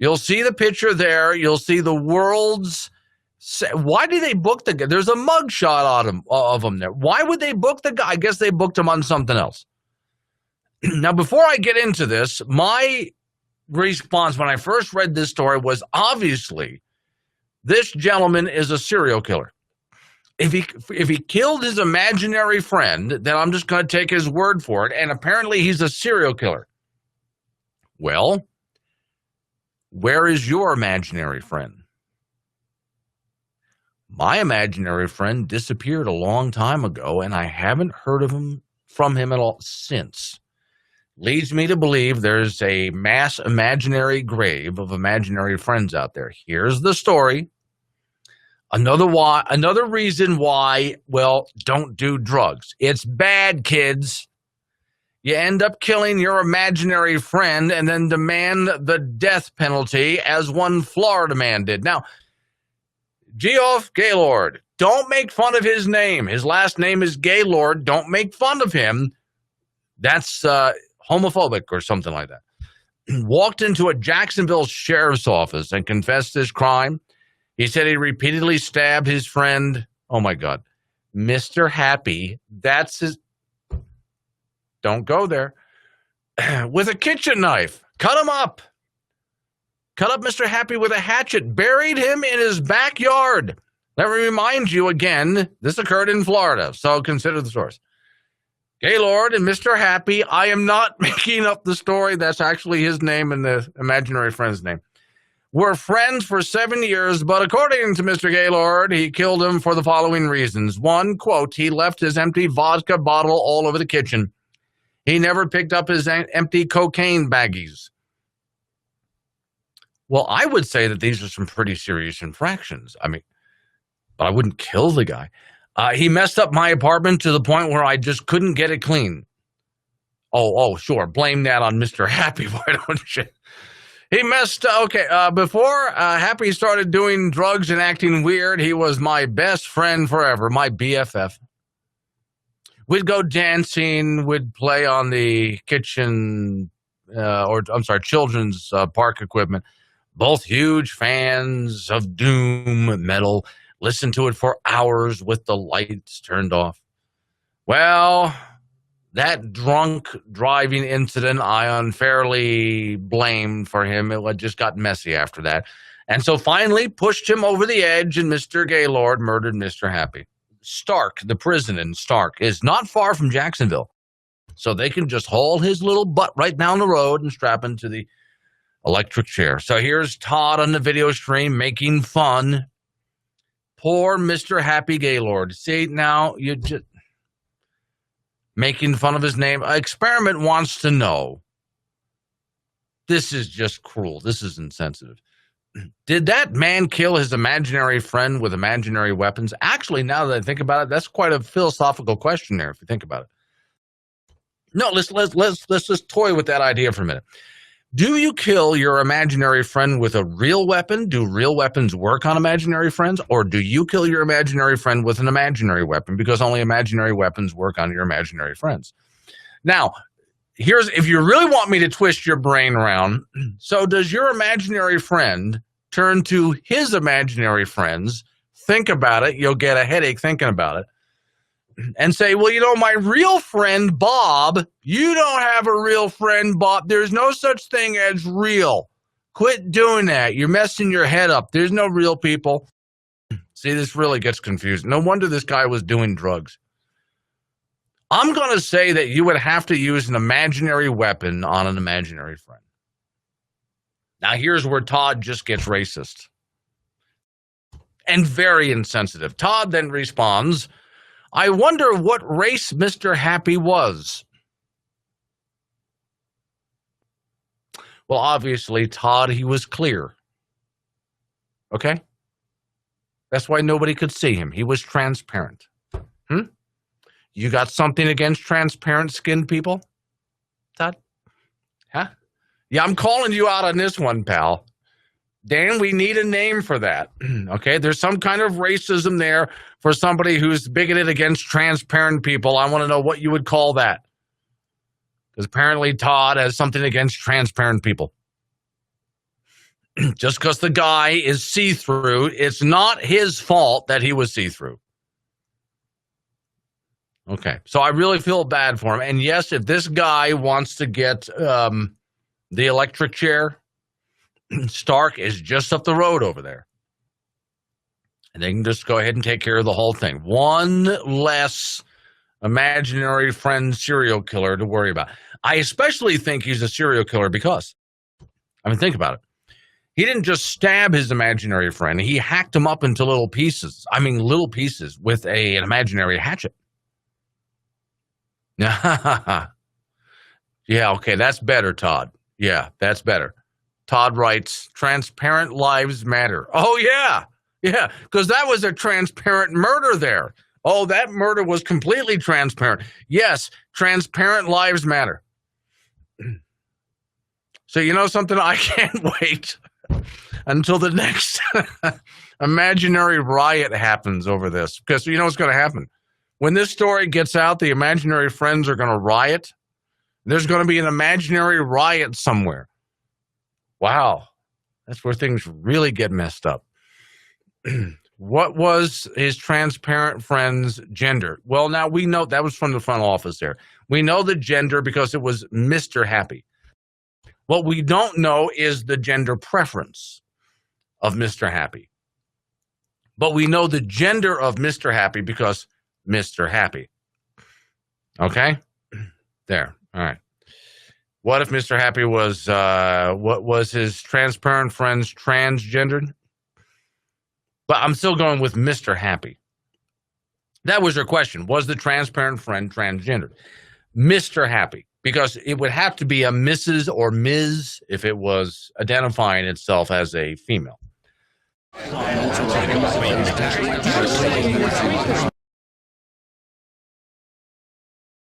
You'll see the picture there. You'll see the world's. Why did they book the guy? There's a mug shot of him there. Why would they book the guy? I guess they booked him on something else. Now, before I get into this, my response when I first read this story was obviously this gentleman is a serial killer. If he killed his imaginary friend, then I'm just going to take his word for it. And apparently he's a serial killer. Well, where is your imaginary friend? My imaginary friend disappeared a long time ago, and I haven't heard from him at all since. Leads me to believe there's a mass imaginary grave of imaginary friends out there. Here's the story. Another reason why, well, don't do drugs. It's bad, kids. You end up killing your imaginary friend and then demand the death penalty as one Florida man did. Now, Geoff Gaylord, don't make fun of his name. His last name is Gaylord. Don't make fun of him. That's homophobic or something like that. Walked into a Jacksonville sheriff's office and confessed his crime. He said he repeatedly stabbed his friend. Oh, my God. Mr. Happy. That's his. Don't go there. With a kitchen knife. Cut him up. Cut up Mr. Happy with a hatchet. Buried him in his backyard. Let me remind you again, this occurred in Florida, so consider the source. Gaylord and Mr. Happy, I am not making up the story. That's actually his name and the imaginary friend's name. Were friends for 7 years, but according to Mr. Gaylord, he killed him for the following reasons. One, quote, he left his empty vodka bottle all over the kitchen. He never picked up his empty cocaine baggies. Well, I would say that these are some pretty serious infractions. I mean, but I wouldn't kill the guy. He messed up my apartment to the point where I just couldn't get it clean. Oh, sure. Blame that on Mr. Happy. Why don't you? He messed, before Happy started doing drugs and acting weird, he was my best friend forever, my BFF. We'd go dancing, we'd play on the kitchen, children's park equipment. Both huge fans of doom metal, listen to it for hours with the lights turned off. Well, that drunk driving incident, I unfairly blamed for him. It just got messy after that. And so finally pushed him over the edge, and Mr. Gaylord murdered Mr. Happy. Stark, the prison in Stark, is not far from Jacksonville. So they can just haul his little butt right down the road and strap him to the electric chair. So here's Todd on the video stream making fun. Poor Mr. Happy Gaylord. See, now you just making fun of his name. Experiment wants to know. This is just cruel. This is insensitive. Did that man kill his imaginary friend with imaginary weapons? Actually, now that I think about it, that's quite a philosophical question there, if you think about it. No, let's just toy with that idea for a minute. Do you kill your imaginary friend with a real weapon? Do real weapons work on imaginary friends? Or do you kill your imaginary friend with an imaginary weapon because only imaginary weapons work on your imaginary friends? Now, if you really want me to twist your brain around, so does your imaginary friend turn to his imaginary friends, think about it, you'll get a headache thinking about it, and say, well, my real friend, Bob, you don't have a real friend, Bob. There's no such thing as real. Quit doing that. You're messing your head up. There's no real people. See, this really gets confusing. No wonder this guy was doing drugs. I'm going to say that you would have to use an imaginary weapon on an imaginary friend. Now, here's where Todd just gets racist and very insensitive. Todd then responds, I wonder what race Mr. Happy was. Well, obviously, Todd, he was clear. Okay? That's why nobody could see him. He was transparent. You got something against transparent skinned people, Todd? Huh? Yeah, I'm calling you out on this one, pal. Dan, we need a name for that. Okay, there's some kind of racism there for somebody who's bigoted against transparent people. I want to know what you would call that. Because apparently Todd has something against transparent people. Just because the guy is see-through, it's not his fault that he was see-through. Okay, so I really feel bad for him. And yes, if this guy wants to get the electric chair, Stark is just up the road over there. And they can just go ahead and take care of the whole thing. One less imaginary friend serial killer to worry about. I especially think he's a serial killer because, think about it. He didn't just stab his imaginary friend. He hacked him up into little pieces. Little pieces with an imaginary hatchet. Yeah, okay, that's better, Todd. Yeah, that's better. Todd writes, transparent lives matter. Oh, yeah, because that was a transparent murder there. Oh, that murder was completely transparent. Yes, transparent lives matter. So you know something? I can't wait until the next imaginary riot happens over this. Because you know what's going to happen? When this story gets out, the imaginary friends are going to riot. There's going to be an imaginary riot somewhere. Wow. That's where things really get messed up. What was his transparent friend's gender? Well, now we know that was from the front office there. We know the gender because it was Mr. Happy. What we don't know is the gender preference of Mr. Happy. But we know the gender of Mr. Happy because Mr. Happy. Okay? There. All right. What if Mr. Happy was, what was his transparent friend's transgendered? But I'm still going with Mr. Happy. That was your question. Was the transparent friend transgendered? Mr. Happy. Because it would have to be a Mrs. or Ms. if it was identifying itself as a female.